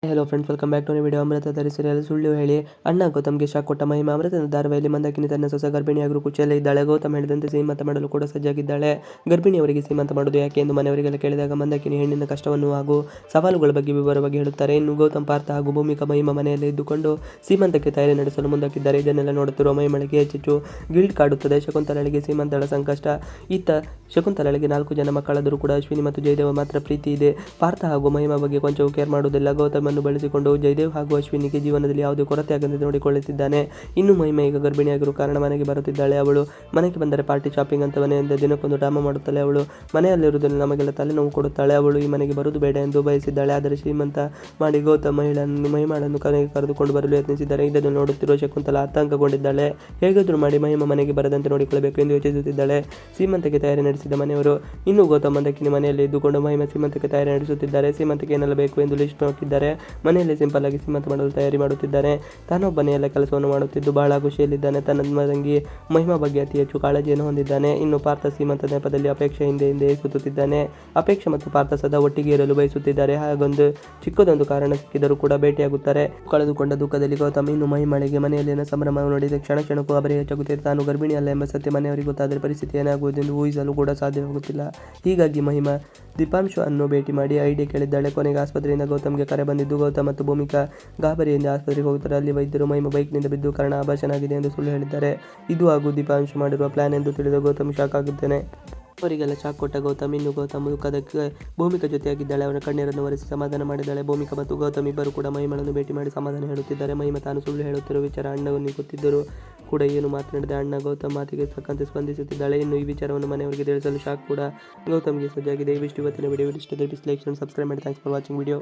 Hello friends, welcome back to video. Amruthadhari serial ಸುಳ್ಳು ಹೇಳಿ ಅಣ್ಣ ಗೌತಮ್ಗೆ ಶಾಕ್ ಕೊಟ್ಟ ಮಹಿಮಾ. ಅಮೃತನ ಧಾರಾವಾಹಿಯಲ್ಲಿ ಮಂದಾಕಿನಿ ತನ್ನ ಹೊಸ ಗರ್ಭಿಣಿಯಾಗಲು ಕುಚಿಯಲ್ಲೇ ಇದ್ದಾಳೆ. ಗೌತಮ್ ಹೇಳಿದಂತೆ ಸೀಮಂತ ಮಾಡಲು ಕೂಡ ಸಜ್ಜಾಗಿದ್ದಾಳೆ. ಗರ್ಭಿಣಿಯವರಿಗೆ ಸೀಮಂತ ಮಾಡೋದು ಯಾಕೆ ಎಂದು ಮನೆಯವರಿಗೆಲ್ಲ ಕೇಳಿದಾಗ ಮಂದಾಕಿನಿ ಹೆಣ್ಣಿನ ಕಷ್ಟವನ್ನು ಹಾಗೂ ಸವಾಲುಗಳ ಬಗ್ಗೆ ವಿವರವಾಗಿ ಹೇಳುತ್ತಾರೆ. ಇನ್ನು ಗೌತಮ್, ಪಾರ್ಥ ಹಾಗೂ ಭೂಮಿಕಾ ಮಹಿಮಾ ಮನೆಯಲ್ಲೇ ಇದ್ದುಕೊಂಡು ಸೀಮಂತಕ್ಕೆ ತಯಾರಿ ನಡೆಸಲು ಮುಂದಾಕಿದ್ದಾರೆ. ಇದನ್ನೆಲ್ಲ ನೋಡುತ್ತಿರುವ ಮಹಿಮಳಿಗೆ ಹೆಚ್ಚೆಚ್ಚು ಗಿಲ್ಟ್ ಕಾಡುತ್ತದೆ. ಶಕುಂತಲೆಗೆ ಸೀಮಂತಳ ಸಂಕಷ್ಟ. ಇತ್ತ ಶಕುಂತಲೆಗೆ 4 ಜನ ಮಕ್ಕಳಾದರೂ ಕೂಡ ಅಶ್ವಿನಿ ಮತ್ತು ಜಯದೇವ ಮಾತ್ರ ಪ್ರೀತಿ ಇದೆ. ಪಾರ್ಥ ಹಾಗೂ ಮಹಿಮಾ ಬಗ್ಗೆ ಕೊಂಚವೂ ಕೇರ್ ಮಾಡುವುದಿಲ್ಲ. ಗೌತಮ್ ಬಳಸಿಕೊಂಡು ಜಯದೇವ್ ಹಾಗೂ ಅಶ್ವಿನಿಗೆ ಜೀವನದಲ್ಲಿ ಯಾವುದೇ ಕೊರತೆ ಆಗದಂತೆ ನೋಡಿಕೊಳ್ಳುತ್ತಿದ್ದಾನೆ. ಇನ್ನು ಮಹಿಮಾ ಈಗ ಗರ್ಭಿಣಿಯಾಗಿರುವ ಕಾರಣ ಮನೆಗೆ ಬರುತ್ತಿದ್ದಾಳೆ. ಅವಳು ಮನೆಗೆ ಬಂದರೆ ಪಾರ್ಟಿ, ಶಾಪಿಂಗ್ ಅಂತ ಮನೆಯಿಂದ ದಿನಕ್ಕೊಂದು ಡ್ರಾಮಾ ಮಾಡುತ್ತಾಳೆ. ಅವಳು ಮನೆಯಲ್ಲಿರುವುದನ್ನು ನಮಗೆಲ್ಲ ತಲೆನೋವು ಕೊಡುತ್ತಾಳೆ. ಅವಳು ಈ ಮನೆಗೆ ಬರುವುದು ಬೇಡ ಎಂದು ಬಯಸಿದ್ದಾಳೆ. ಆದರೆ ಶ್ರೀಮಂತ ಮಾಡಿ ಗೌತಮ್ ಮಹಿಮಾಳನ್ನು ಕನೆಗೆ ಕರೆದುಕೊಂಡು ಬರಲು ಯತ್ನಿಸಿದ್ದಾರೆ. ಇದನ್ನು ನೋಡುತ್ತಿರುವ ಶಕುಂತಲಾ ಆತಂಕಗೊಂಡಿದ್ದಾಳೆ. ಹೇಗಾದರೂ ಮಾಡಿ ಮಹಿಮಾ ಮನೆಗೆ ಬರದಂತೆ ನೋಡಿಕೊಳ್ಳಬೇಕು ಎಂದು ಯೋಚಿಸುತ್ತಿದ್ದಾಳೆ. ಸೀಮಂತಕ್ಕೆ ತಯಾರಿ ನಡೆಸಿದ ಮನೆಯವರು. ಇನ್ನು ಗೌತಮ್ ಮಂದಕ್ಕಿನಿ ಮನೆಯಲ್ಲಿ ಇದ್ದುಕೊಂಡು ಮಹಿಮಾ ಸೀಮಂತಕ್ಕೆ ತಯಾರಿ ನಡೆಸುತ್ತಿದ್ದಾರೆ. ಸೀಮಂತಕ್ಕೆ ಏನೆಲ್ಲ ಬೇಕು ಎಂದು ಲಿಸ್ಟ್ ಹಾಕಿದ್ದಾರೆ. ಮನೆಯಲ್ಲಿ ಸಿಂಪಲ್ ಆಗಿ ಸೀಮಂತ ಮಾಡಲು ತಯಾರಿ ಮಾಡುತ್ತಿದ್ದಾನೆ. ತಾನೊಬ್ಬನೇ ಎಲ್ಲ ಕೆಲಸವನ್ನು ಮಾಡುತ್ತಿದ್ದು ಬಹಳ ಖುಷಿಯಲ್ಲಿದ್ದಾನೆ. ತನ್ನ ತಂಗಿ ಮಹಿಮಾ ಬಗ್ಗೆ ಅತಿ ಹೆಚ್ಚು ಕಾಳಜಿಯನ್ನು ಹೊಂದಿದ್ದಾನೆ. ಇನ್ನು ಪಾರ್ಥ ಸೀಮಂತ ನೆಪದಲ್ಲಿ ಅಪೇಕ್ಷೆ ಹಿಂದೆ ಸುತ್ತುತ್ತಿದ್ದಾನೆ. ಅಪೇಕ್ಷೆ ಮತ್ತು ಪಾರ್ಥ ಸದಾ ಒಟ್ಟಿಗೆ ಇರಲು ಬಯಸುತ್ತಿದ್ದಾರೆ. ಹಾಗೊಂದು ಚಿಕ್ಕದೊಂದು ಕಾರಣ ಸಿಕ್ಕಿದರೂ ಕೂಡ ಭೇಟಿಯಾಗುತ್ತಾರೆ. ಕಳೆದುಕೊಂಡ ದುಃಖದಲ್ಲಿ ಗೌತಮ್. ಇನ್ನು ಮಹಿಮಾಳಿಗೆ ಮನೆಯಲ್ಲಿನ ಸಂಭ್ರಮ ನೋಡಿದ ಕ್ಷಣಕ್ಕೂ ಅಬರಿ ಹೆಚ್ಚಾಗುತ್ತಿದೆ. ತಾನು ಗರ್ಭಿಣಿಯಲ್ಲ ಎಂಬ ಸತ್ಯ ಮನೆಯವರಿಗೆ ಗೊತ್ತಾದರೆ ಪರಿಸ್ಥಿತಿ ಏನಾಗುವುದೆಂದು ಊಹಿಸಲು ಕೂಡ ಸಾಧ್ಯವಾಗುತ್ತಿಲ್ಲ. ಹೀಗಾಗಿ ಮಹಿಮಾ ದೀಪಾಂಶು ಅನ್ನು ಭೇಟಿ ಮಾಡಿ ಐಡಿಯಾ ಕೇಳಿದ್ದಾಳೆ. ಕೊನೆಗೆ ಆಸ್ಪತ್ರೆಯಿಂದ ಗೌತಮ್ಗೆ ಕರೆ ಬಂದಿದ್ದು ಗೌತಮ್ ಮತ್ತು ಭೂಮಿಕಾ ಗಾಬರಿಯಿಂದ ಆಸ್ಪತ್ರೆಗೆ ಹೋಗುತ್ತಾರೆ. ಅಲ್ಲಿ ವೈದ್ಯರು ಮಹಿಮಾ ಬೈಕ್ನಿಂದ ಬಿದ್ದು ಕಾರಣ ಅಭಾಷಣಾಗಿದೆ ಎಂದು ಸುಳ್ಳು ಹೇಳಿದ್ದಾರೆ. ಇದು ಹಾಗೂ ದೀಪಾಂಶು ಮಾಡಿರುವ ಪ್ಲಾನ್ ಎಂದು ತಿಳಿದ ಗೌತಮ್ ಶಾಕ್ ಆಗುತ್ತಾನೆ. ಅವರಿಗೆಲ್ಲ ಶಾಕ್ ಕೊಟ್ಟ ಗೌತಮ್. ಇನ್ನು ಗೌತಮ್ ದುಃಖದಕ್ಕೆ ಭೂಮಿಕಾ ಜೊತೆಯಾಗಿದ್ದಾಳೆ. ಅವನ ಕಣ್ಣೀರನ್ನು ಒರೆಸಿ ಸಮಾಧಾನ ಮಾಡಿದ್ದಾಳೆ. ಭೂಮಿಕಾ ಮತ್ತು ಗೌತಮ್ ಇಬ್ಬರು ಕೂಡ ಮಹಿಮಾಳನ್ನು ಭೇಟಿ ಮಾಡಿ ಸಮಾಧಾನ ಹೇಳುತ್ತಿದ್ದಾರೆ. ಮಹಿಮಾ ತಾನು ಸುಳ್ಳು ಹೇಳುತ್ತಿರುವ ವಿಚಾರ ಅಣ್ಣನಿಗೆ ಗೊತ್ತಿದ್ದರೂ ಕೂಡ ಏನು ಮಾತನಾಡದೆ ಅಣ್ಣ ಗೌತಮ್ ಮಾತಿಗೆ ತಕ್ಕಂತೆ ಸ್ಪಂದಿಸುತ್ತಿದ್ದಾಳೆ. ಇನ್ನು ಈ ವಿಚಾರವನ್ನು ಮನೆಯವರಿಗೆ ತಿಳಿಸಲು ಶಾಕ್ ಕೂಡ ಗೌತಮ್ಗೆ ಸಜ್ಜಾಗಿದೆ. ಇವಿಷ್ಟು ಇವತ್ತಿನ ವಿಡಿಯೋ. ಇಷ್ಟದಲ್ಲಿ ಲೈಕ್, ಸಬ್ಸ್ಕ್ರೈಬ್ ಮಾಡಿ. Thanks for watching video.